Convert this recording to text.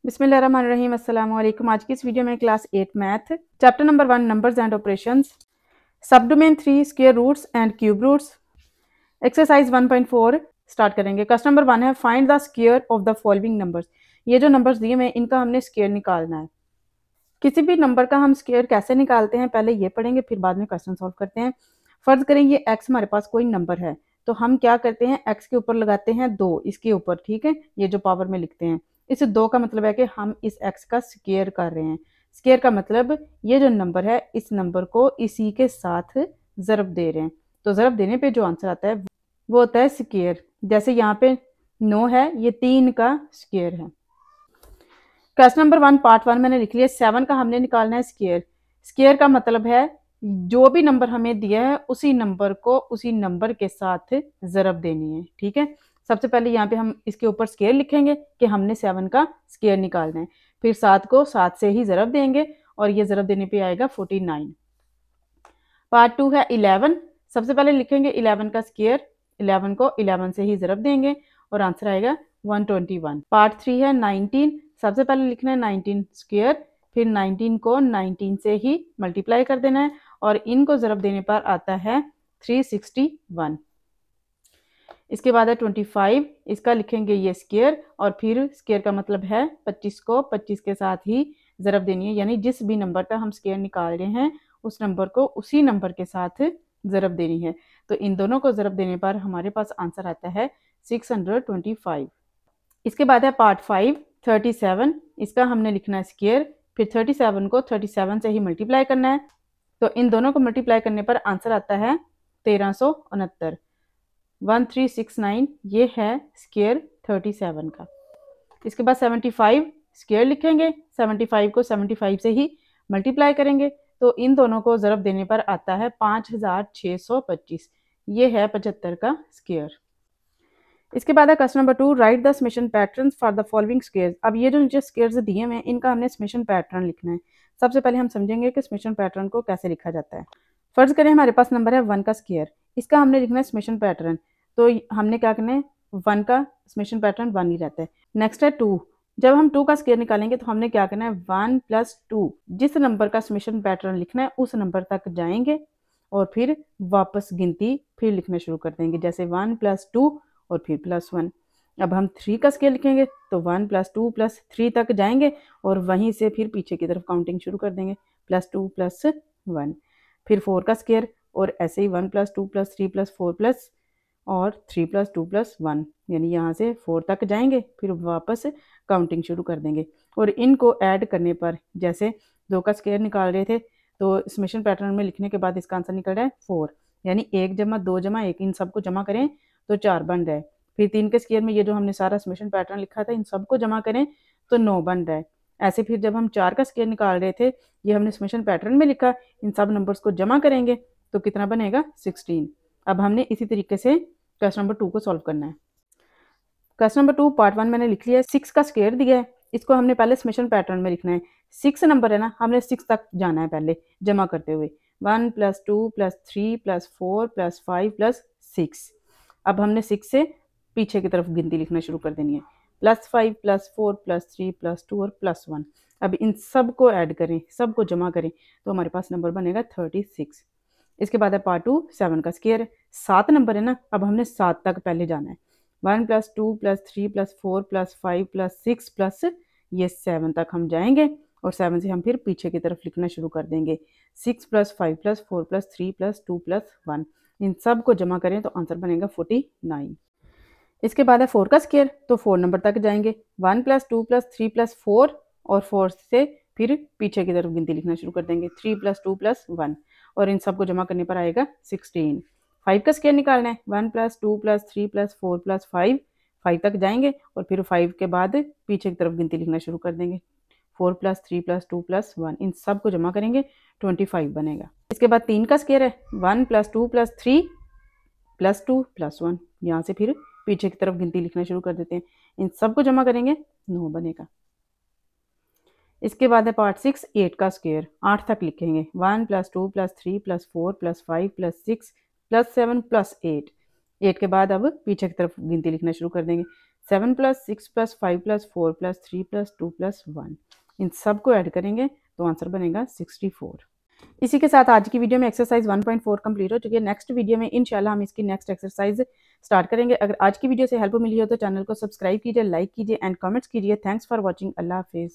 बिस्मिल्लाहिर्रहमानिर्रहीम अस्सलाम वालेकुम। आज की इस वीडियो में class 8 math chapter number 1 numbers and operations sub domain 3 square roots and cube roots exercise 1.4 start करेंगे। क्वेश्चन नंबर 1 है find the square of the following numbers. ये जो नंबर्स दिए हुए हैं इनका हमने स्क्वायर निकालना है। किसी भी नंबर का हम स्क्वायर कैसे निकालते हैं पहले ये पढ़ेंगे, फिर बाद में क्वेश्चन सॉल्व करते हैं। फर्ज करें ये एक्स हमारे पास कोई नंबर है तो हम क्या करते हैं, एक्स के ऊपर लगाते हैं 2 इसके ऊपर, ठीक है, ये जो पावर में लिखते हैं। इस 2 का मतलब है कि हम इस एक्स का स्क्वायर कर रहे हैं। स्क्वायर का मतलब ये जो नंबर है इस नंबर को इसी के साथ ज़रब दे रहे हैं। तो ज़रब देने पे जो आंसर आता है वो होता है स्क्वायर। जैसे यहाँ पे 9 है, ये 3 का स्क्वायर है। क्वेश्चन नंबर 1 पार्ट 1 मैंने लिख लिया। 7 का हमने निकालना है स्क्वायर। स्क्वायर का मतलब है जो भी नंबर हमें दिया है उसी नंबर को उसी नंबर के साथ ज़रब देनी है, ठीक है। सबसे पहले यहाँ पे हम इसके ऊपर स्क्वायर लिखेंगे कि हमने 7 का स्क्वायर निकालना है, फिर 7 को 7 से ही ज़रब देंगे और ये ज़रब देने पे आएगा 49। पार्ट 2 है 11। सबसे पहले लिखेंगे 11 का स्क्वायर, 11 को 11 से ही ज़रब देंगे और आंसर आएगा 121। पार्ट 3 है 19। सबसे पहले लिखना है 19 स्क्वायर, फिर 19 को 19 से ही मल्टीप्लाई कर देना है और इनको ज़रब देने पर आता है 361। इसके बाद है 25। इसका लिखेंगे ये स्क्वायर और फिर स्क्वायर का मतलब है 25 को 25 के साथ ही ज़रब देनी है, यानी जिस भी नंबर का हम स्क्वायर निकाल रहे हैं उस नंबर को उसी नंबर के साथ ज़रब देनी है। तो इन दोनों को ज़रब देने पर हमारे पास आंसर आता है 625। इसके बाद है पार्ट 5 37। इसका हमने लिखना है स्क्वायर, फिर 37 को 37 से ही मल्टीप्लाई करना है। तो इन दोनों को मल्टीप्लाई करने पर आंसर आता है 1369। 1369 ये है स्क्वायर 37 का। इसके बाद 75 स्क्वायर लिखेंगे, 75 को 75 से ही मल्टीप्लाई करेंगे। तो इन दोनों को ज़रब देने पर आता है 5625। ये है 75 का स्क्वायर। इसके बाद है question number 2 right the summation pattern for the following squares. अब ये जो नीचे स्क्वायर्स दिए हुए हैं इनका हमने समेशन पैटर्न लिखना है। सबसे पहले हम समझेंगे कि समेशन पैटर्न को कैसे लिखा जाता है। फर्ज करें हमारे पास नंबर है 1 का स्क्वायर, इसका हमने लिखना है समेशन पैटर्न। तो हमने क्या करना है, 1 का समेशन पैटर्न 1 ही रहता है। नेक्स्ट है 2। जब हम 2 का स्क्वायर निकालेंगे तो हमने क्या करना है 1 + 2, जिस नंबर का समेशन पैटर्न लिखना है उस नंबर तक जाएंगे और फिर वापस गिनती फिर लिखना शुरू कर देंगे, जैसे 1 + 2 और फिर +1। अब हम 3 का स्क्वायर लिखेंगे तो 1 + 2 + 3 तक जाएंगे और वहीं से फिर पीछे की तरफ काउंटिंग शुरू कर देंगे, +2 + 1। फिर 4 का स्क्वायर और ऐसे ही 1 + 2 + 3 + 4 और 3 + 2 + 1, यानी यहाँ से 4 तक जाएंगे फिर वापस काउंटिंग शुरू कर देंगे। और इनको ऐड करने पर, जैसे 2 का स्क्वायर निकाल रहे थे तो समेशन पैटर्न में लिखने के बाद इसका आंसर निकल रहा है 4, यानी 1 + 2 + 1 इन सबको जमा करें तो 4 बन रहा है। फिर 3 के स्क्वायर में ये जो हमने सारा समेशन पैटर्न लिखा था इन सबको जमा करें तो 9 बन रहा है। ऐसे फिर जब हम 4 का स्क्वायर निकाल रहे थे ये हमने समेशन पैटर्न में लिखा, इन सब नंबर्स को जमा करेंगे तो कितना बनेगा 16। अब हमने इसी तरीके से क्वेश्चन नंबर 2 को सॉल्व करना है। क्वेश्चन नंबर 2 पार्ट 1 मैंने लिख लिया है। 6 का स्क्वायर दिया है, इसको हमने पहले समेशन पैटर्न में लिखना है। 6 नंबर है ना, हमने 6 तक जाना है पहले जमा करते हुए, 1 + 2 + 3 + 4 + 5 + 6। अब हमने 6 से पीछे की तरफ गिनती लिखना शुरू कर देनी है, +5 + 4 + 3 + 2 और +1। अब इन सब को ऐड करें, सबको जमा करें तो हमारे पास नंबर बनेगा 36। इसके बाद है पार्ट 2 7 का स्क्वायर। 7 नंबर है ना, अब हमने 7 तक पहले जाना है, 1 + 2 + 3 + 4 + 5 + 6 प्लस ये 7 तक हम जाएंगे और 7 से हम फिर पीछे की तरफ लिखना शुरू कर देंगे, 6 + 5 + 4 + 3 + 2 + 1। इन सब को जमा करें तो आंसर बनेगा 49। इसके बाद है 4 का स्क्वायर, तो 4 नंबर तक जाएंगे, 1 + 2 + 3 + 4 और 4 से फिर पीछे की तरफ गिनती लिखना शुरू कर देंगे, 3 + 2 + 1 और इन सब को जमा करने पर आएगा 16। 5 का स्क्वायर निकालना है, 1 + 2 + 3 + 4 + 5, 5 तक जाएंगे और फिर 5 के बाद पीछे की तरफ गिनती लिखना शुरू कर देंगे, 4 + 3 + 2 + 1। इन सब को जमा करेंगे 25 बनेगा। इसके बाद 3 का स्क्वायर है, 1 + 2 + 3 + 2 + 1। यहाँ से फिर पीछे की तरफ गिनती लिखना शुरू कर देते हैं, इन सब को जमा करेंगे 9 बनेगा। इसके बाद है पार्ट 6 8 का स्क्वायर। 8 तक लिखेंगे, 1 + 2 + 3 + 4 + 5 + 6 + 7 + 8। 8 के बाद अब पीछे की तरफ गिनती लिखना शुरू कर देंगे, 7 + 6 + 5 + 4 + 3 + 2 + 1, इन सब को ऐड करेंगे तो आंसर बनेगा 64। इसी के साथ आज की वीडियो में एक्सरसाइज 1.4 कंप्लीट हो चुकी है। नेक्स्ट वीडियो में इंशाल्लाह हम इसकी नेक्स्ट एक्सरसाइज स्टार्ट करेंगे। अगर आज की वीडियो से हेल्प मिली हो तो चैनल को सब्सक्राइब कीजिए, लाइक कीजिए एंड कमेंट्स कीजिए। Thanks for watching. अल्लाह हाफिज़।